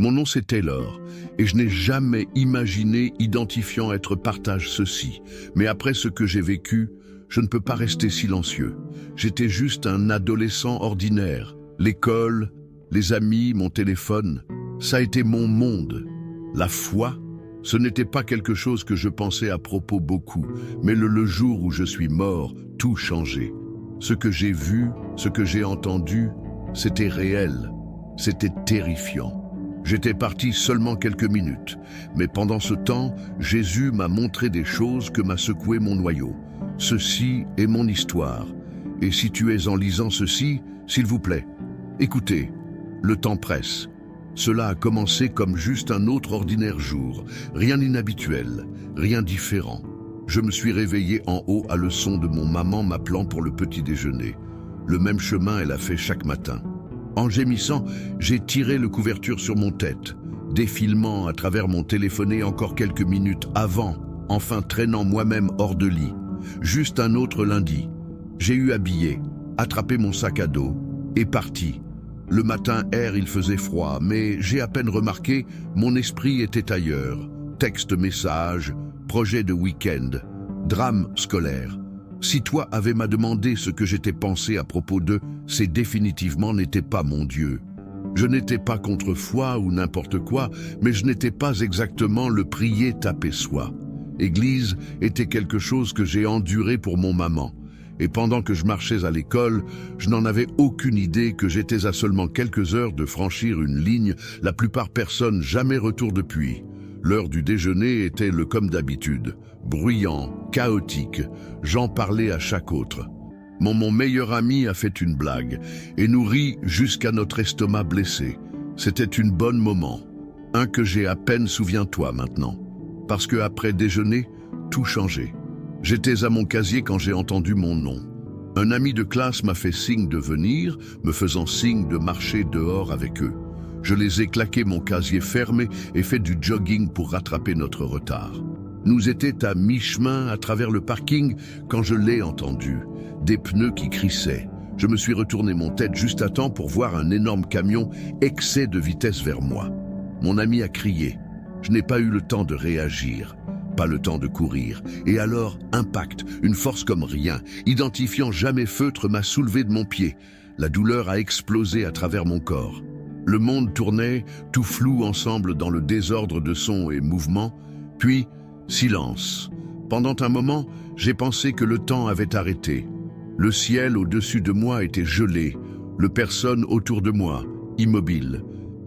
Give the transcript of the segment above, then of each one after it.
Mon nom c'est Taylor, et je n'ai jamais imaginé identifiant être partage ceci. Mais après ce que j'ai vécu, je ne peux pas rester silencieux. J'étais juste un adolescent ordinaire. L'école, les amis, mon téléphone, ça a été mon monde. La foi, ce n'était pas quelque chose que je pensais à propos beaucoup, mais le jour où je suis mort, tout changeait. Ce que j'ai vu, ce que j'ai entendu, c'était réel, c'était terrifiant. J'étais parti seulement quelques minutes, mais pendant ce temps, Jésus m'a montré des choses que m'a secoué mon noyau. Ceci est mon histoire. Et si tu es en lisant ceci, s'il vous plaît, écoutez, le temps presse. Cela a commencé comme juste un autre ordinaire jour, rien d'inhabituel, rien différent. Je me suis réveillé en haut à le son de mon maman m'appelant pour le petit déjeuner. Le même chemin elle a fait chaque matin. En gémissant, j'ai tiré le couverture sur mon tête, défilement à travers mon téléphoné encore quelques minutes avant, enfin traînant moi-même hors de lit. Juste un autre lundi. J'ai eu habillé, attrapé mon sac à dos et parti. Le matin il faisait froid, mais j'ai à peine remarqué, mon esprit était ailleurs. Texte, message, projet de week-end, drame scolaire. Si toi avais m'a demandé ce que j'étais pensé à propos d'eux, c'est définitivement n'était pas mon Dieu. Je n'étais pas contre foi ou n'importe quoi, mais je n'étais pas exactement le prier taper soi. Église était quelque chose que j'ai enduré pour mon maman. Et pendant que je marchais à l'école, je n'en avais aucune idée que j'étais à seulement quelques heures de franchir une ligne, la plupart personne jamais retour depuis. L'heure du déjeuner était le comme d'habitude, bruyant, chaotique, j'en parlais à chaque autre. Mon meilleur ami a fait une blague et nous rit jusqu'à notre estomac blessé. C'était une bonne moment, un que j'ai à peine souviens-toi maintenant. Parce que après déjeuner, tout changeait. J'étais à mon casier quand j'ai entendu mon nom. Un ami de classe m'a fait signe de venir, me faisant signe de marcher dehors avec eux. Je les ai claqué mon casier fermé et fait du jogging pour rattraper notre retard. Nous étions à mi-chemin à travers le parking quand je l'ai entendu. Des pneus qui crissaient. Je me suis retourné mon tête juste à temps pour voir un énorme camion excès de vitesse vers moi. Mon ami a crié. Je n'ai pas eu le temps de réagir. Pas le temps de courir. Et alors, impact, une force comme rien, identifiant jamais feutre m'a soulevé de mon pied. La douleur a explosé à travers mon corps. Le monde tournait, tout flou ensemble dans le désordre de sons et mouvements, puis silence. Pendant un moment, j'ai pensé que le temps avait arrêté. Le ciel au-dessus de moi était gelé, le personne autour de moi, immobile.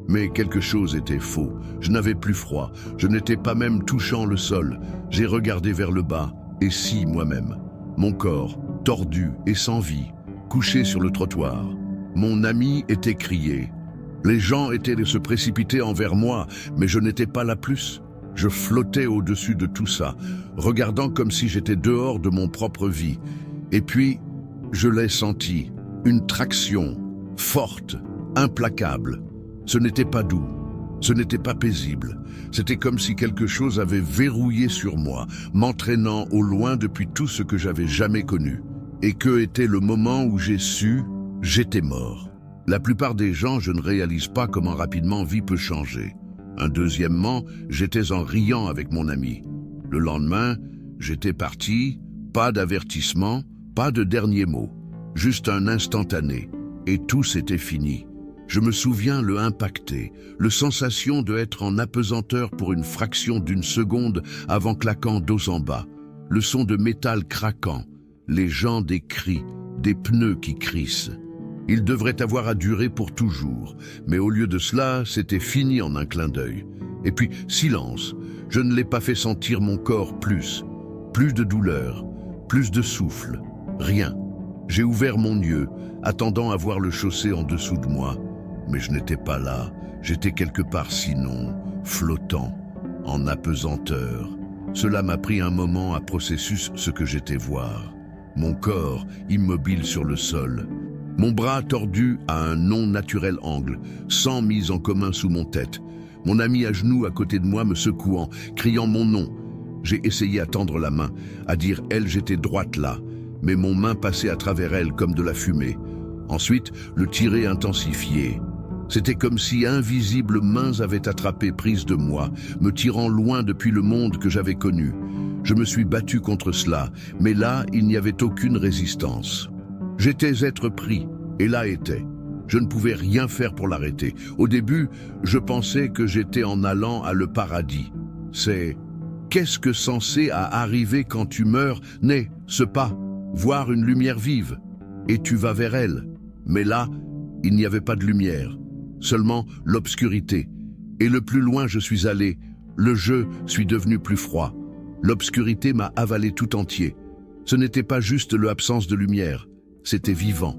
Mais quelque chose était faux. Je n'avais plus froid, je n'étais pas même touchant le sol. J'ai regardé vers le bas, et si moi-même. Mon corps, tordu et sans vie, couché sur le trottoir. Mon ami était crié. Les gens étaient de se précipiter envers moi, mais je n'étais pas là plus. Je flottais au-dessus de tout ça, regardant comme si j'étais dehors de mon propre vie. Et puis, je l'ai senti, une traction, forte, implacable. Ce n'était pas doux, ce n'était pas paisible. C'était comme si quelque chose avait verrouillé sur moi, m'entraînant au loin depuis tout ce que j'avais jamais connu. Et que était le moment où j'ai su, j'étais mort. La plupart des gens, je ne réalise pas comment rapidement vie peut changer. Deuxièmement, j'étais en riant avec mon ami. Le lendemain, j'étais parti, pas d'avertissement, pas de dernier mot, juste un instantané, et tout s'était fini. Je me souviens le impacté, le sensation de être en apesanteur pour une fraction d'une seconde avant claquant dos en bas, le son de métal craquant, les gens des cris, des pneus qui crissent. Il devrait avoir à durer pour toujours, mais au lieu de cela, c'était fini en un clin d'œil. Et puis, silence, je ne l'ai pas fait sentir mon corps plus de douleur, plus de souffle, rien. J'ai ouvert mon yeux, attendant à voir le chaussée en dessous de moi. Mais je n'étais pas là, j'étais quelque part sinon, flottant, en apesanteur. Cela m'a pris un moment à processus ce que j'étais voir. Mon corps immobile sur le sol. Mon bras tordu à un non naturel angle, sans mise en commun sous mon tête. Mon ami à genoux à côté de moi me secouant, criant mon nom. J'ai essayé à tendre la main, à dire elle, j'étais droite là, mais mon main passait à travers elle comme de la fumée. Ensuite, le tiré intensifié. C'était comme si invisibles mains avaient attrapé prise de moi, me tirant loin depuis le monde que j'avais connu. Je me suis battu contre cela, mais là, il n'y avait aucune résistance. J'étais être pris, et là était. Je ne pouvais rien faire pour l'arrêter. Au début, je pensais que j'étais en allant à le paradis. C'est « qu'est-ce que censé à arriver quand tu meurs, n'est ce pas, voir une lumière vive, et tu vas vers elle. » Mais là, il n'y avait pas de lumière, seulement l'obscurité. Et le plus loin je suis allé, le jeu suis devenu plus froid. L'obscurité m'a avalé tout entier. Ce n'était pas juste l'absence de lumière, c'était vivant.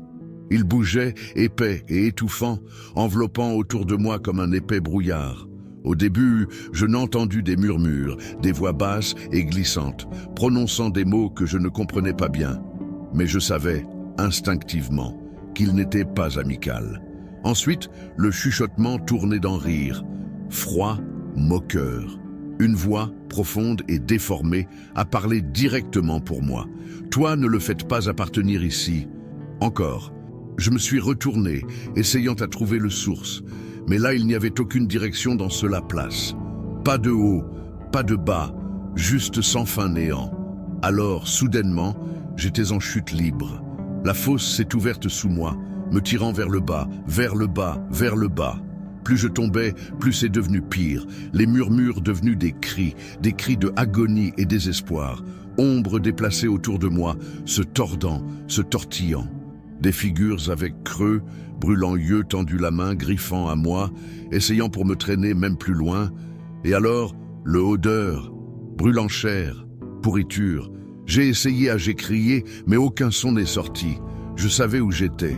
Il bougeait, épais et étouffant, enveloppant autour de moi comme un épais brouillard. Au début, je n'entendus des murmures, des voix basses et glissantes, prononçant des mots que je ne comprenais pas bien. Mais je savais, instinctivement, qu'il n'était pas amical. Ensuite, le chuchotement tournait dans rire, froid, moqueur. Une voix, profonde et déformée, a parlé directement pour moi. « Toi, ne le faites pas appartenir ici. » Encore. Je me suis retourné, essayant à trouver le source. Mais là, il n'y avait aucune direction dans cela place. Pas de haut, pas de bas, juste sans fin néant. Alors, soudainement, j'étais en chute libre. La fosse s'est ouverte sous moi, me tirant vers le bas, vers le bas, vers le bas. Plus je tombais, plus c'est devenu pire. Les murmures devenus des cris de agonie et désespoir. Ombres déplacées autour de moi, se tordant, se tortillant. Des figures avec creux, brûlant yeux tendus la main, griffant à moi, essayant pour me traîner même plus loin. Et alors, le odeur, brûlant chair, pourriture. J'ai essayé à j'écrier, mais aucun son n'est sorti. Je savais où j'étais.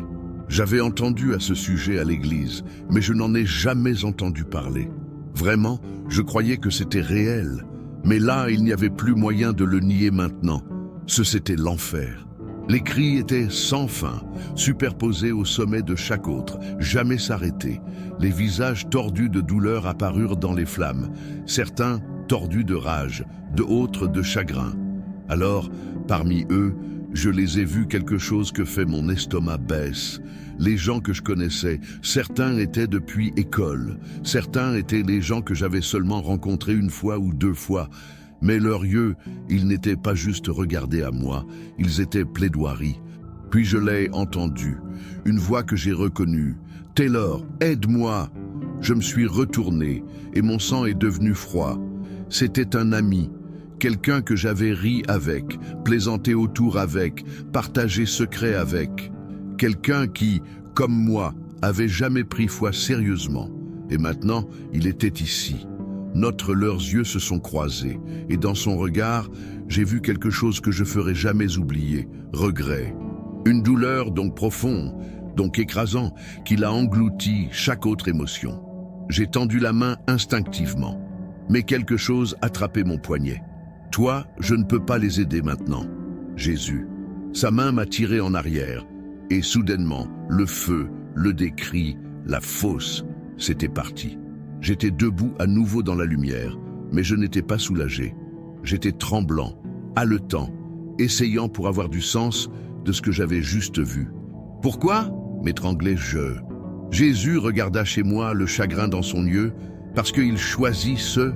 J'avais entendu à ce sujet à l'église, mais je n'en ai jamais entendu parler. Vraiment, je croyais que c'était réel. Mais là, il n'y avait plus moyen de le nier maintenant. C'était l'enfer. Les cris étaient sans fin, superposés au sommet de chaque autre, jamais s'arrêter. Les visages tordus de douleur apparurent dans les flammes, certains tordus de rage, d'autres de chagrin. Alors, parmi eux, je les ai vus quelque chose que fait mon estomac baisse. Les gens que je connaissais, certains étaient depuis école, certains étaient les gens que j'avais seulement rencontrés une fois ou deux fois. Mais leurs yeux, ils n'étaient pas juste regardés à moi, ils étaient plaidoiries. Puis je l'ai entendu, une voix que j'ai reconnue. « Taylor, aide-moi !» Je me suis retourné et mon sang est devenu froid. C'était un ami, quelqu'un que j'avais ri avec, plaisanté autour avec, partagé secret avec. Quelqu'un qui, comme moi, avait jamais pris foi sérieusement. Et maintenant, il était ici. Leurs yeux se sont croisés, et dans son regard, j'ai vu quelque chose que je ferai jamais oublier, regret. Une douleur donc profonde, donc écrasant, qu'il a englouti chaque autre émotion. J'ai tendu la main instinctivement, mais quelque chose attrapait mon poignet. « Toi, je ne peux pas les aider maintenant. » Jésus. Sa main m'a tiré en arrière, et soudainement, le feu, le décrit, la fosse, c'était parti. J'étais debout à nouveau dans la lumière, mais je n'étais pas soulagé. J'étais tremblant, haletant, essayant pour avoir du sens de ce que j'avais juste vu. « Pourquoi ?» m'étranglai-je. Jésus regarda chez moi le chagrin dans son yeux, parce qu'il choisit ce.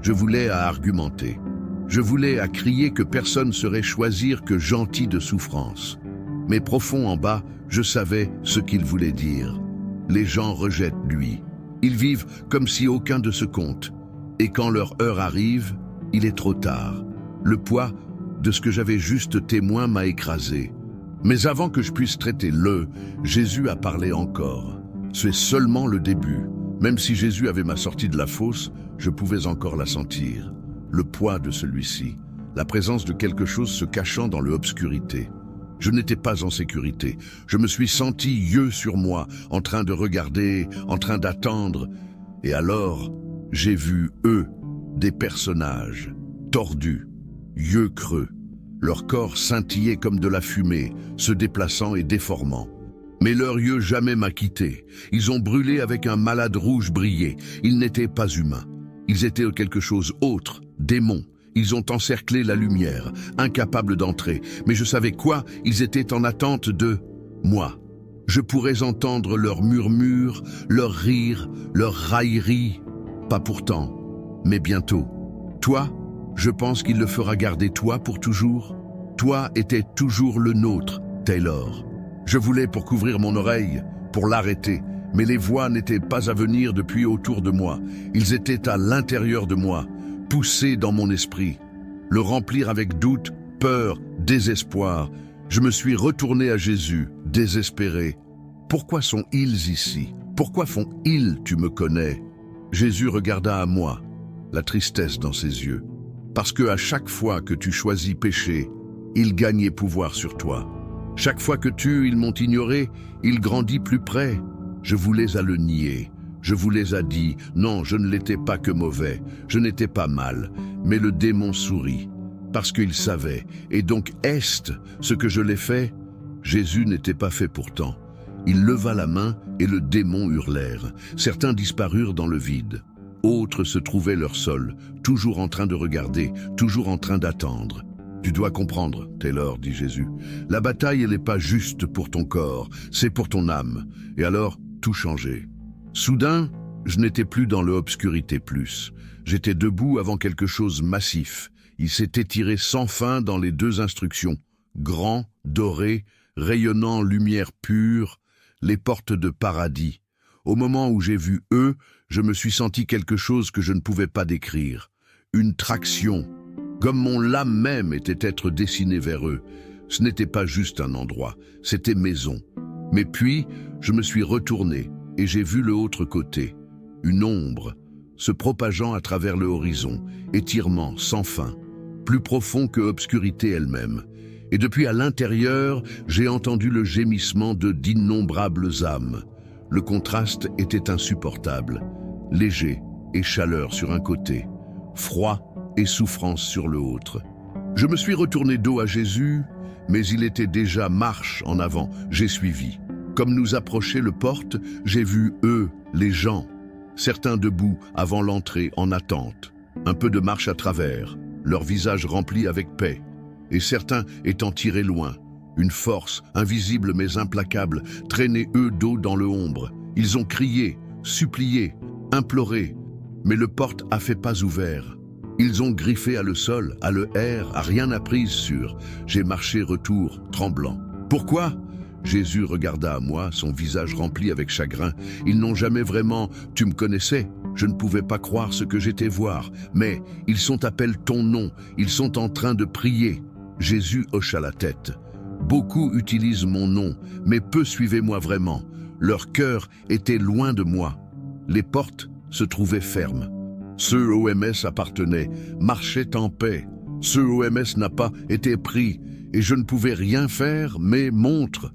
Je voulais à argumenter. Je voulais à crier que personne serait choisir que gentil de souffrance. Mais profond en bas, je savais ce qu'il voulait dire. Les gens rejettent lui. Ils vivent comme si aucun de ce compte. Et quand leur heure arrive, il est trop tard. Le poids de ce que j'avais juste témoin m'a écrasé. Mais avant que je puisse traiter Jésus a parlé encore. C'est seulement le début. Même si Jésus avait ma sortie de la fosse, je pouvais encore la sentir. Le poids de celui-ci, la présence de quelque chose se cachant dans l'obscurité. Je n'étais pas en sécurité. Je me suis senti yeux sur moi, en train de regarder, en train d'attendre. Et alors, j'ai vu des personnages, tordus, yeux creux. Leur corps scintillait comme de la fumée, se déplaçant et déformant. Mais leurs yeux jamais m'a quitté. Ils ont brûlé avec un malade rouge brillé. Ils n'étaient pas humains. Ils étaient quelque chose autre, démons. Ils ont encerclé la lumière, incapables d'entrer. Mais je savais quoi? Ils étaient en attente de moi. Je pourrais entendre leurs murmures, leurs rires, leurs railleries. Pas pourtant, mais bientôt. Toi, je pense qu'il le fera garder toi pour toujours. Toi était toujours le nôtre, Taylor. Je voulais pour couvrir mon oreille, pour l'arrêter, mais les voix n'étaient pas à venir depuis autour de moi. Ils étaient à l'intérieur de moi, poussés dans mon esprit. Le remplir avec doute, peur, désespoir. Je me suis retourné à Jésus, désespéré. Pourquoi sont-ils ici? Pourquoi font-ils, tu me connais? Jésus regarda à moi, la tristesse dans ses yeux. Parce que à chaque fois que tu choisis péché, il gagnait pouvoir sur toi. Chaque fois que ils m'ont ignoré, il grandit plus près. Je voulais à le nier. Je vous les a dit, non, je ne l'étais pas que mauvais, je n'étais pas mal, mais le démon sourit, parce qu'il savait, et donc est-ce ce que je l'ai fait? Jésus n'était pas fait pourtant. Il leva la main et le démon hurlèrent. Certains disparurent dans le vide. Autres se trouvaient leur sol, toujours en train de regarder, toujours en train d'attendre. Tu dois comprendre, Taylor, dit Jésus. La bataille, elle n'est pas juste pour ton corps, c'est pour ton âme. Et alors, tout changeait. Soudain, je n'étais plus dans l'obscurité plus. J'étais debout avant quelque chose massif. Il s'est étiré sans fin dans les deux instructions. Grand, doré, rayonnant lumière pure, les portes de paradis. Au moment où j'ai vu eux, je me suis senti quelque chose que je ne pouvais pas décrire. Une traction, comme mon lame même était être dessinée vers eux. Ce n'était pas juste un endroit, c'était maison. Mais puis, je me suis retourné et j'ai vu le autre côté. Une ombre, se propageant à travers le horizon, étirement sans fin, plus profond que obscurité elle-même. Et depuis à l'intérieur, j'ai entendu le gémissement d'innombrables âmes. Le contraste était insupportable, léger et chaleur sur un côté, froid et souffrance sur le autre. Je me suis retourné dos à Jésus, mais il était déjà marche en avant, j'ai suivi. Comme nous approchait le porte, j'ai vu eux, les gens, certains debout avant l'entrée en attente, un peu de marche à travers, leurs visages remplis avec paix, et certains étant tirés loin. Une force, invisible mais implacable, traînait eux dos dans le ombre. Ils ont crié, supplié, imploré, mais le porte a fait pas ouvert. Ils ont griffé à le sol, à le air, à rien apprise sur. J'ai marché retour, tremblant. Pourquoi? Jésus regarda à moi, son visage rempli avec chagrin. Ils n'ont jamais vraiment, tu me connaissais. Je ne pouvais pas croire ce que j'étais voir. Mais ils sont appellent ton nom, ils sont en train de prier. Jésus hocha la tête. Beaucoup utilisent mon nom, mais peu suivaient-moi vraiment. Leur cœur était loin de moi. Les portes se trouvaient fermes. Ceux au MS appartenaient, marchaient en paix. Ceux au MS n'a pas été pris, et je ne pouvais rien faire, mais montre.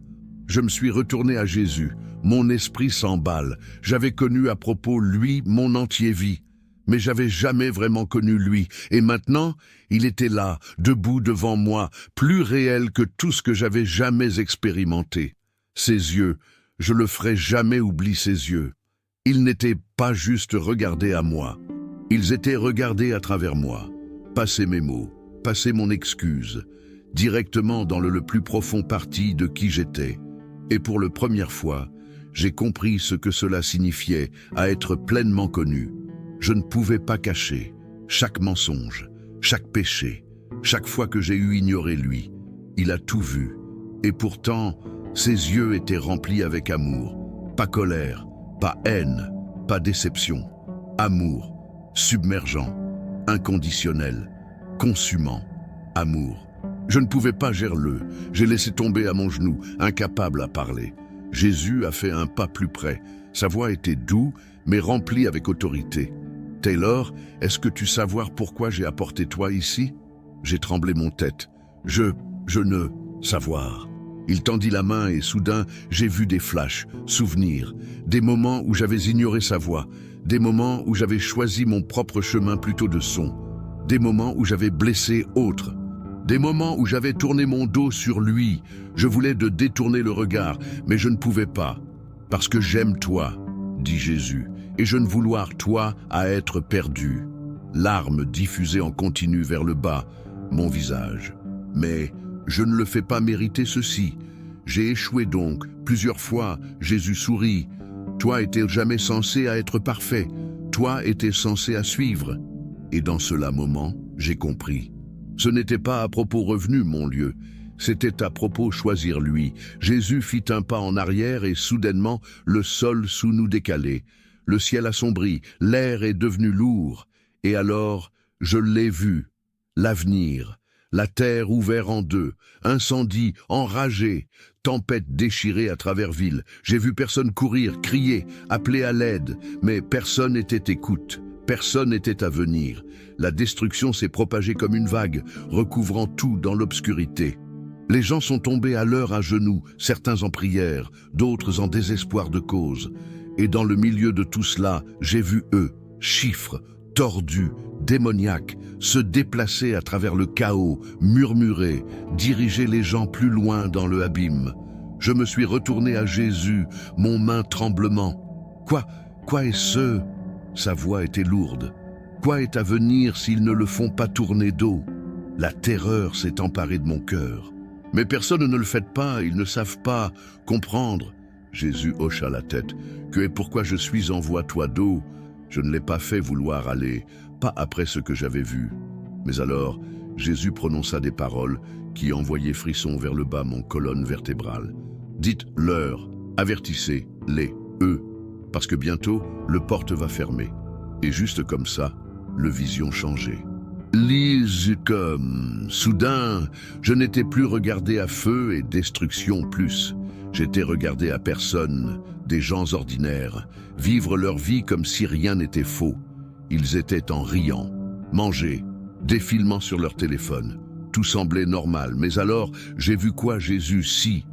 Je me suis retourné à Jésus. Mon esprit s'emballe. J'avais connu à propos lui mon entier vie. Mais j'avais jamais vraiment connu lui. Et maintenant, il était là, debout devant moi, plus réel que tout ce que j'avais jamais expérimenté. Ses yeux, je le ferai jamais oublier ses yeux. Ils n'étaient pas juste regardés à moi. Ils étaient regardés à travers moi. Passer mes mots, passer mon excuse, directement dans le plus profond parti de qui j'étais. Et pour la première fois, j'ai compris ce que cela signifiait à être pleinement connu. Je ne pouvais pas cacher chaque mensonge, chaque péché, chaque fois que j'ai eu ignoré lui. Il a tout vu. Et pourtant, ses yeux étaient remplis avec amour. Pas colère, pas haine, pas déception. Amour, submergent, inconditionnel, consumant. Amour. Je ne pouvais pas gerler. J'ai laissé tomber à mon genou, incapable à parler. Jésus a fait un pas plus près. Sa voix était douce, mais remplie avec autorité. Taylor, est-ce que tu savoir pourquoi j'ai apporté toi ici? J'ai tremblé mon tête. Je ne savoir. Il tendit la main et soudain, j'ai vu des flashs, souvenirs, des moments où j'avais ignoré sa voix, des moments où j'avais choisi mon propre chemin plutôt de son, des moments où j'avais blessé autre, des moments où j'avais tourné mon dos sur lui. Je voulais de détourner le regard, mais je ne pouvais pas. Parce que j'aime toi, dit Jésus, et je ne vouloir toi à être perdu. Larmes diffusées en continu vers le bas, mon visage. Mais je ne le fais pas mériter ceci. J'ai échoué donc. Plusieurs fois, Jésus sourit. Toi étais jamais censé à être parfait. Toi étais censé à suivre. Et dans cela moment, j'ai compris. Ce n'était pas à propos revenu, mon lieu. C'était à propos choisir lui. Jésus fit un pas en arrière et soudainement, le sol sous nous décalé. Le ciel assombri, l'air est devenu lourd. Et alors, je l'ai vu. L'avenir. La terre ouverte en deux, incendie, enragé, tempête déchirée à travers ville. J'ai vu personne courir, crier, appeler à l'aide, mais personne n'était écoute, personne n'était à venir. La destruction s'est propagée comme une vague, recouvrant tout dans l'obscurité. Les gens sont tombés à l'heure à genoux, certains en prière, d'autres en désespoir de cause. Et dans le milieu de tout cela, j'ai vu eux, chiffres, tordus, démoniaques, se déplacer à travers le chaos, murmurer, diriger les gens plus loin dans le abîme. Je me suis retourné à Jésus, mon main tremblement. Quoi est-ce? Sa voix était lourde. Quoi est à venir s'ils ne le font pas tourner d'eau? La terreur s'est emparée de mon cœur. Mais personne ne le fait pas, ils ne savent pas comprendre. Jésus hocha la tête. Que et pourquoi je suis en voie toi d'eau? Je ne l'ai pas fait vouloir aller, pas après ce que j'avais vu. Mais alors, Jésus prononça des paroles qui envoyaient frisson vers le bas mon colonne vertébrale. Dites-leur, avertissez-les, eux, parce que bientôt, le porte va fermer. Et juste comme ça, le vision changeait. Lise comme, soudain, je n'étais plus regardé à feu et destruction plus. J'étais regardé à personne, des gens ordinaires, vivre leur vie comme si rien n'était faux. Ils étaient en riant, manger, défilement sur leur téléphone. Tout semblait normal, mais alors j'ai vu quoi Jésus si.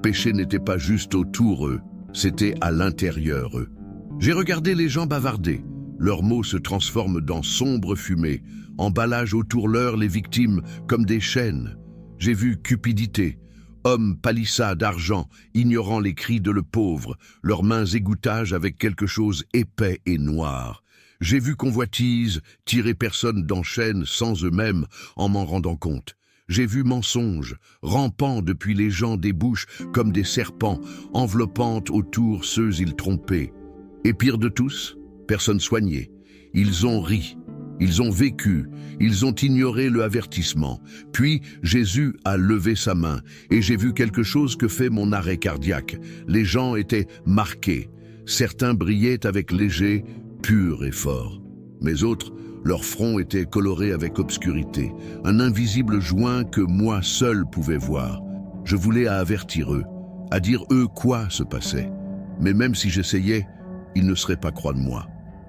Péché n'était pas juste autour eux, c'était à l'intérieur eux. J'ai regardé les gens bavarder. Leurs mots se transforment dans sombre fumée, emballage autour leur les victimes comme des chaînes. J'ai vu cupidité, hommes palissades d'argent, ignorant les cris de le pauvre, leurs mains égouttage avec quelque chose épais et noir. J'ai vu convoitise, tirer personne d'enchaîne sans eux-mêmes en m'en rendant compte. J'ai vu mensonges, rampant depuis les gens des bouches comme des serpents, enveloppant autour ceux ils trompaient. Et pire de tous, personne soigné. Ils ont ri, ils ont vécu, ils ont ignoré le avertissement. Puis Jésus a levé sa main et j'ai vu quelque chose que fait mon arrêt cardiaque. Les gens étaient marqués. Certains brillaient avec léger, pur et fort. Mais autres, leur front était coloré avec obscurité, un invisible joint que moi seul pouvais voir. Je voulais avertir eux, à dire eux quoi se passait. Mais même si j'essayais, ils ne seraient pas croix de moi.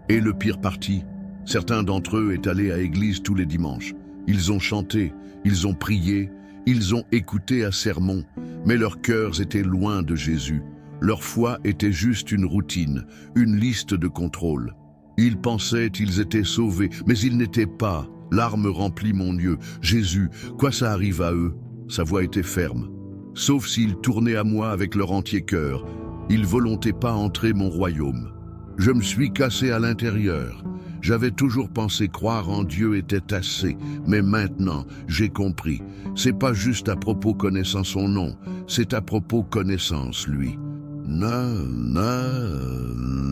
Et le pire parti, certains d'entre eux étaient allés à l'église tous les dimanches. Ils ont chanté, ils ont prié, ils ont écouté un sermon, mais leurs cœurs étaient loin de Jésus. Leur foi était juste une routine, une liste de contrôle. Ils pensaient qu'ils étaient sauvés, mais ils n'étaient pas. Larmes remplit mon yeux. Jésus, quoi ça arrive à eux? Sa voix était ferme. Sauf s'ils tournaient à moi avec leur entier cœur. Ils volontaient pas entrer mon royaume. Je me suis cassé à l'intérieur. J'avais toujours pensé croire en Dieu était assez, mais maintenant, j'ai compris. C'est pas juste à propos connaissant son nom, c'est à propos connaissance lui.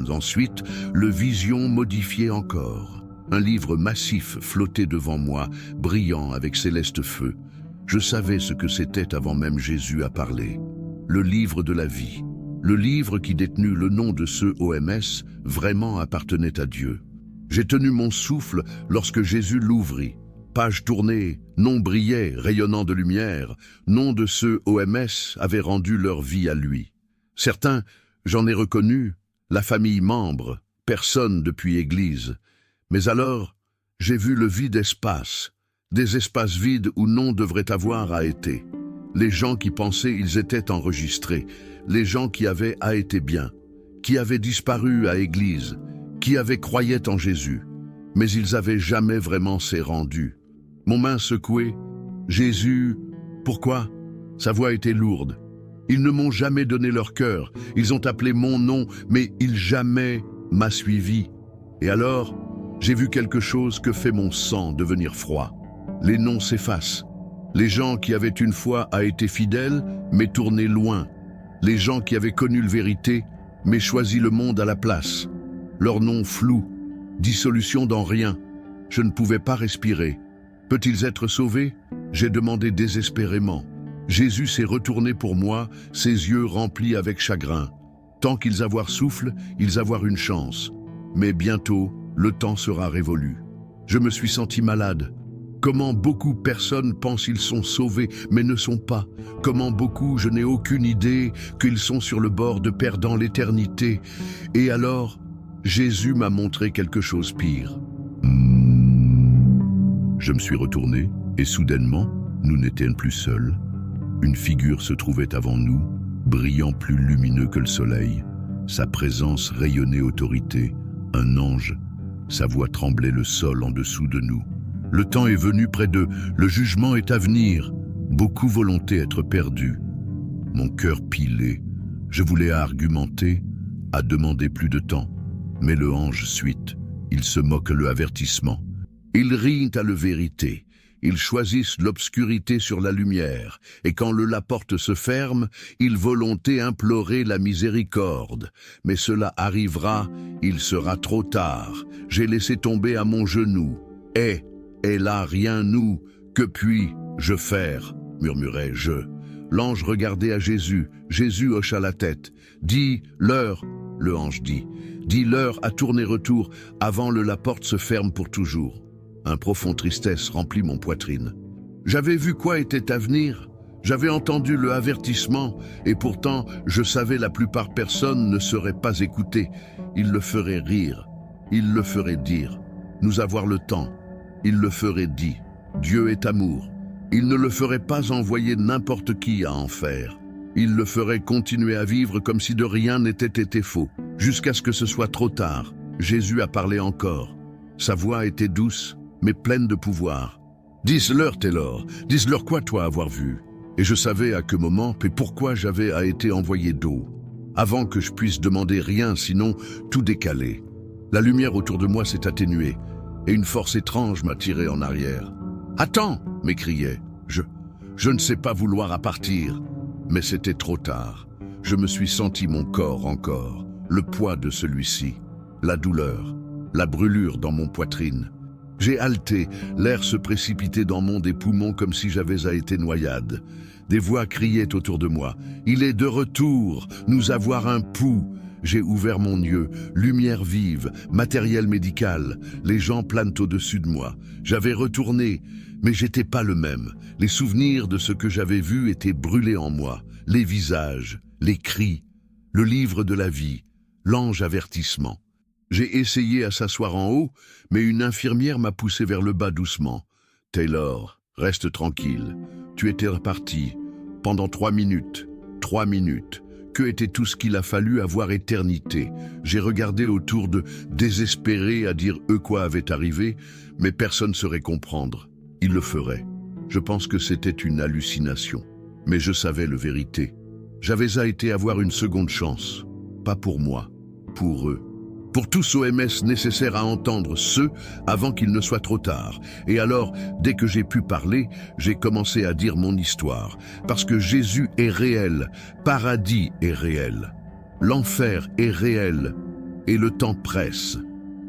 Ensuite, le vision modifié encore. Un livre massif flottait devant moi, brillant avec céleste feu. Je savais ce que c'était avant même Jésus à parler. Le livre de la vie. Le livre qui détenait le nom de ce OMS vraiment appartenait à Dieu. J'ai tenu mon souffle lorsque Jésus l'ouvrit. Page tournée, nom brillait, rayonnant de lumière. Nom de ceux OMS avaient rendu leur vie à lui. Certains, j'en ai reconnu, la famille membre, personne depuis Église. Mais alors, j'ai vu le vide espace, des espaces vides où non devrait avoir à été. Les gens qui pensaient ils étaient enregistrés, les gens qui avaient a été bien, qui avaient disparu à Église, qui avaient croyaient en Jésus, mais ils avaient jamais vraiment s'est rendu. Mon main secouée, Jésus, pourquoi? Sa voix était lourde. Ils ne m'ont jamais donné leur cœur, ils ont appelé mon nom, mais ils jamais m'a suivi. Et alors, j'ai vu quelque chose que fait mon sang devenir froid. Les noms s'effacent, Les gens qui avaient une foi été fidèles, mais tournés loin. Les gens qui avaient connu la vérité, mais choisi le monde à la place. Leur nom flou, dissolution dans rien. Je ne pouvais pas respirer. Peut-ils être sauvés? J'ai demandé désespérément. Jésus s'est retourné pour moi, ses yeux remplis avec chagrin. Tant qu'ils avoir souffle, ils avoir une chance. Mais bientôt, le temps sera révolu. Je me suis senti malade. Comment beaucoup de personnes pensent qu'ils sont sauvés, mais ne sont pas. Comment beaucoup, je n'ai aucune idée, qu'ils sont sur le bord de perdant l'éternité. Et alors, Jésus m'a montré quelque chose pire. Je me suis retourné, et soudainement, nous n'étions plus seuls. Une figure se trouvait avant nous, brillant plus lumineux que le soleil. Sa présence rayonnait autorité, un ange. Sa voix tremblait le sol en dessous de nous. Le temps est venu près d'eux, le jugement est à venir. Beaucoup volontaient être perdus. Mon cœur pilait. Je voulais argumenter, à demander plus de temps. Mais le ange suite, il se moque le avertissement. Ils rient à la vérité. Ils choisissent l'obscurité sur la lumière, et quand la porte se ferme, ils volontaient implorer la miséricorde. Mais cela arrivera, il sera trop tard. J'ai laissé tomber à mon genou. Et là rien nous, que puis-je faire, murmurai-je. L'ange regardait à Jésus. Jésus hocha la tête. Dis-leur, le ange dit. Dis-leur à tourner retour, avant la porte se ferme pour toujours. Un profond tristesse remplit mon poitrine. J'avais vu quoi était à venir. J'avais entendu le avertissement, et pourtant, je savais la plupart personnes ne seraient pas écoutées. Ils le feraient rire. Ils le feraient dire. Nous avoir le temps. Ils le feraient dit. Dieu est amour. Il ne le ferait pas envoyer n'importe qui à enfer. Il le ferait continuer à vivre comme si de rien n'était été faux, jusqu'à ce que ce soit trop tard. Jésus a parlé encore. Sa voix était douce, mais pleine de pouvoir. Dis-leur, Taylor, dis-leur quoi toi avoir vu. Et je savais à quel moment et pourquoi j'avais été envoyé d'eau. Avant que je puisse demander rien, sinon tout décalé. La lumière autour de moi s'est atténuée, et une force étrange m'a tiré en arrière. « Attends !» m'écriai. Je ne sais pas vouloir à partir. Mais c'était trop tard. Je me suis senti mon corps encore, le poids de celui-ci, la douleur, la brûlure dans mon poitrine. J'ai halté, l'air se précipitait dans des poumons comme si j'avais été noyade. Des voix criaient autour de moi. « Il est de retour, nous avoir un pouls !» J'ai ouvert mon yeux, lumière vive, matériel médical. Les gens planent au-dessus de moi. J'avais retourné, mais j'étais pas le même. Les souvenirs de ce que j'avais vu étaient brûlés en moi. Les visages, les cris, le livre de la vie, l'ange avertissement. J'ai essayé à s'asseoir en haut, mais une infirmière m'a poussé vers le bas doucement. « Taylor, reste tranquille. Tu étais reparti. Pendant 3 minutes. 3 minutes. Que était tout ce qu'il a fallu avoir éternité? J'ai regardé autour désespéré à dire quoi avait arrivé, mais personne ne saurait comprendre. Il le ferait. Je pense que c'était une hallucination. Mais je savais la vérité. J'avais été avoir une seconde chance. Pas pour moi, pour eux. Pour tous OMS nécessaires à entendre ceux avant qu'il ne soit trop tard. Et alors, dès que j'ai pu parler, j'ai commencé à dire mon histoire. Parce que Jésus est réel, paradis est réel, l'enfer est réel, et le temps presse.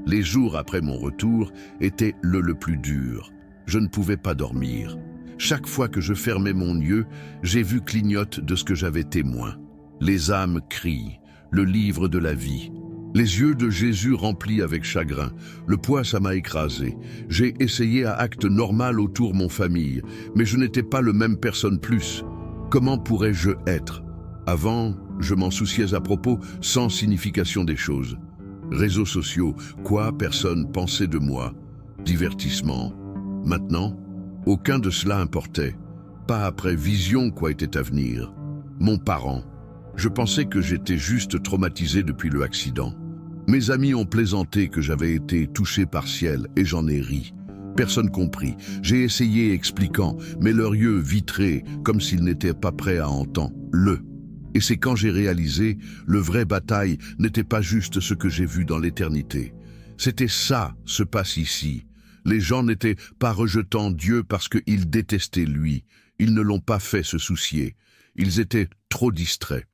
Les jours après mon retour étaient le plus dur. Je ne pouvais pas dormir. Chaque fois que je fermais mon yeux, j'ai vu clignote de ce que j'avais témoin. Les âmes crient, le livre de la vie. Les yeux de Jésus remplis avec chagrin. Le poids, ça m'a écrasé. J'ai essayé à acte normal autour mon famille, mais je n'étais pas le même personne plus. Comment pourrais-je être? Avant, je m'en souciais à propos, sans signification des choses. Réseaux sociaux, quoi personne pensait de moi? Divertissement. Maintenant, aucun de cela importait. Pas après vision quoi était à venir. Mon parent. Je pensais que j'étais juste traumatisé depuis le accident. Mes amis ont plaisanté que j'avais été touché par ciel et j'en ai ri. Personne compris. J'ai essayé expliquant, mais leurs yeux vitrés, comme s'ils n'étaient pas prêts à entendre. Et c'est quand j'ai réalisé, le vrai bataille n'était pas juste ce que j'ai vu dans l'éternité. C'était ça, se passe ici. Les gens n'étaient pas rejetant Dieu parce qu'ils détestaient lui. Ils ne l'ont pas fait se soucier. Ils étaient trop distraits.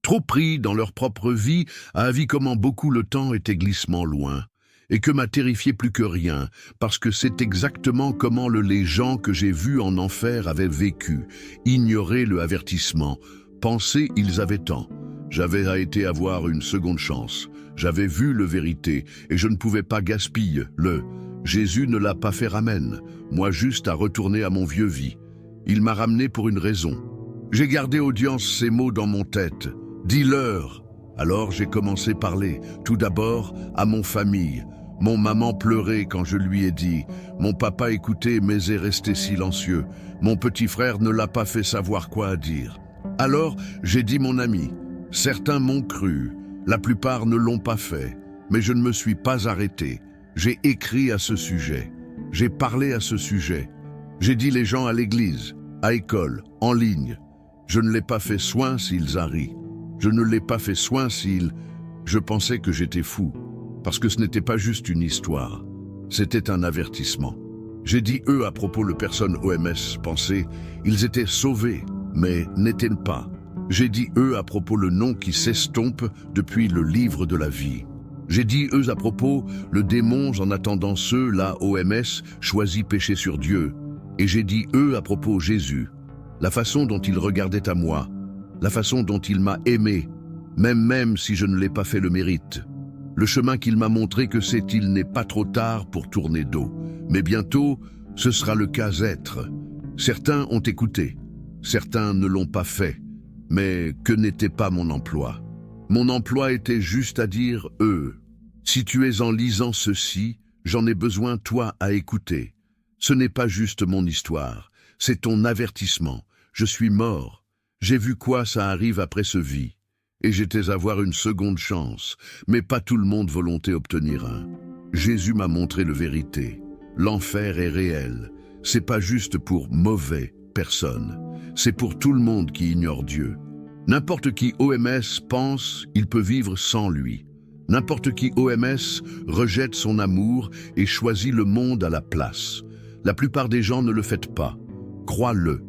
Trop pris dans leur propre vie, à vu comment beaucoup le temps était glissement loin. Et que m'a terrifié plus que rien, parce que c'est exactement comment les gens que j'ai vus en enfer avaient vécu, ignorer le avertissement, penser ils avaient tort. J'avais été avoir une seconde chance. J'avais vu le vérité, et je ne pouvais pas gaspiller le. Jésus ne l'a pas fait ramène, moi juste à retourner à mon vieux vie. Il m'a ramené pour une raison. J'ai gardé audience ces mots dans mon tête. Dis-leur. Alors j'ai commencé à parler, tout d'abord à mon famille. Mon maman pleurait quand je lui ai dit. Mon papa écoutait mais est resté silencieux. Mon petit frère ne l'a pas fait savoir quoi dire. Alors j'ai dit mon ami. Certains m'ont cru, la plupart ne l'ont pas fait, mais je ne me suis pas arrêté. J'ai écrit à ce sujet, j'ai parlé à ce sujet. J'ai dit les gens à l'église, à école, en ligne. Je ne l'ai pas fait soin s'ils arrivent. Je ne l'ai pas fait soin s'ils... Je pensais que j'étais fou, parce que ce n'était pas juste une histoire, c'était un avertissement. J'ai dit eux à propos de personnes OMS pensaient, ils étaient sauvés, mais n'étaient pas. J'ai dit eux à propos le nom qui s'estompe depuis le livre de la vie. J'ai dit eux à propos le démon en attendant ceux, là OMS, choisi péché sur Dieu. Et j'ai dit eux à propos Jésus, la façon dont il regardait à moi, la façon dont il m'a aimé, même si je ne l'ai pas fait le mérite. Le chemin qu'il m'a montré que c'est il n'est pas trop tard pour tourner dos. Mais bientôt, ce sera le cas être. Certains ont écouté, certains ne l'ont pas fait. Mais que n'était pas mon emploi? Mon emploi était juste à dire eux. Si tu es en lisant ceci, j'en ai besoin toi à écouter. Ce n'est pas juste mon histoire, c'est ton avertissement. Je suis mort. J'ai vu quoi ça arrive après ce vie. Et j'étais à avoir une seconde chance, mais pas tout le monde volonté obtenir un. Jésus m'a montré la vérité. L'enfer est réel. C'est pas juste pour mauvais personnes. C'est pour tout le monde qui ignore Dieu. N'importe qui OMS pense il peut vivre sans lui. N'importe qui OMS rejette son amour et choisit le monde à la place. La plupart des gens ne le font pas. Crois-le.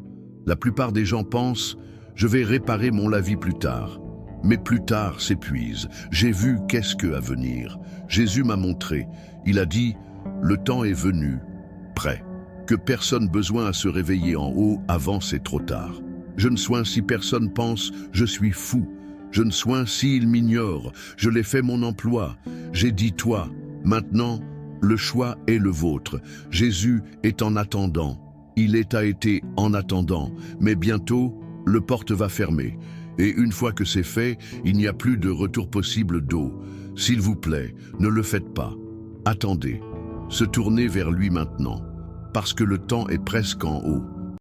La plupart des gens pensent « je vais réparer mon la vie plus tard ». Mais plus tard s'épuise. J'ai vu qu'est-ce que à venir. Jésus m'a montré. Il a dit « le temps est venu, prêt ». Que personne besoin à se réveiller en haut avant c'est trop tard. Je ne sois si personne pense je suis fou. Je ne sois si il m'ignore. Je l'ai fait mon emploi. J'ai dit toi. Maintenant, le choix est le vôtre. Jésus est en attendant. Il a été en attendant. Mais bientôt, le porte va fermer. Et une fois que c'est fait, il n'y a plus de retour possible d'eau. S'il vous plaît, ne le faites pas. Attendez. Se tournez vers lui maintenant. Parce que le temps est presque en haut.